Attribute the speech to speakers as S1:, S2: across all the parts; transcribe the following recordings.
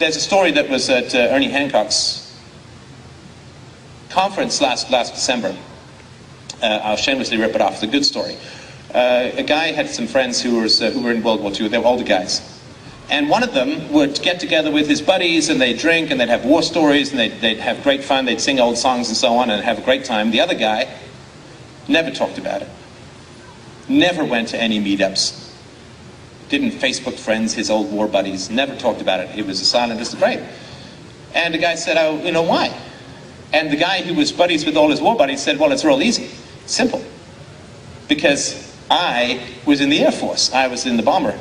S1: There's a story that was at Ernie Hancock's conference last December. I'll shamelessly rip it off. It's a good story. A guy had some friends who were in World War II. They were older guys. And one of them would get together with his buddies, and they'd drink, and they'd have war stories, and they'd have great fun. They'd sing old songs and so on, and have a great time. The other guy never talked about it. Never went to any meetups. Didn't Facebook friends his old war buddies. Never talked about it. He was a silent disappointment. And the guy said, oh, you know, why? And the guy who was buddies with all his war buddies said, well, it's real easy. Simple. Because I was in the Air Force. I was in the bomber.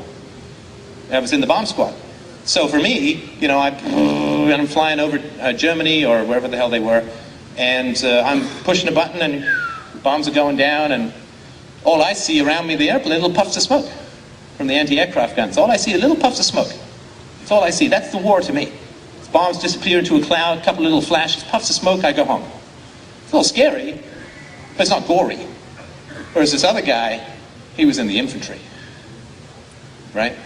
S1: I was in the bomb squad. So for me, you know, I'm flying over Germany or wherever the hell they were, and I'm pushing a button and bombs are going down, and all I see around me, the airplane, little puffs of smoke from the anti-aircraft guns. All I see are little puffs of smoke. That's all I see. That's the war to me. Bombs disappear into a cloud, a couple little flashes, puffs of smoke, I go home. It's a little scary, but it's not gory. Whereas this other guy, he was in the infantry, right?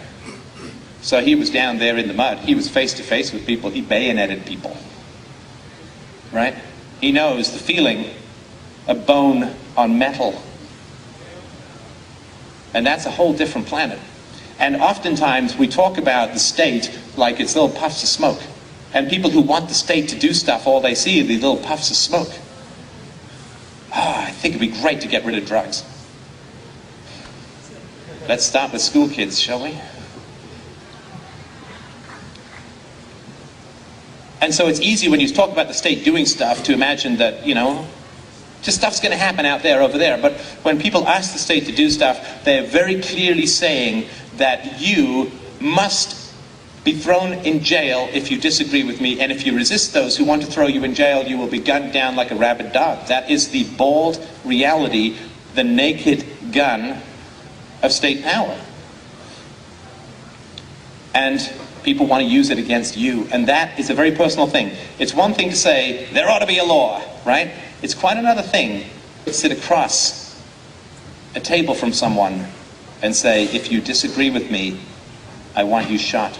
S1: So he was down there in the mud. He was face to face with people. He bayoneted people, right? He knows the feeling of bone on metal. And that's a whole different planet. And oftentimes we talk about the state like it's little puffs of smoke. And people who want the state to do stuff, all they see are these little puffs of smoke. I think it'd be great to get rid of drugs. Let's start with school kids, shall we? And so it's easy when you talk about the state doing stuff to imagine that, you know, just stuff's going to happen out there, over there. But when people ask the state to do stuff, they're very clearly saying that you must be thrown in jail if you disagree with me, and if you resist those who want to throw you in jail, you will be gunned down like a rabid dog. That is the bald reality, the naked gun of state power. And people want to use it against you, and that is a very personal thing. It's one thing to say, there ought to be a law, right? It's quite another thing to sit across a table from someone and say, if you disagree with me, I want you shot.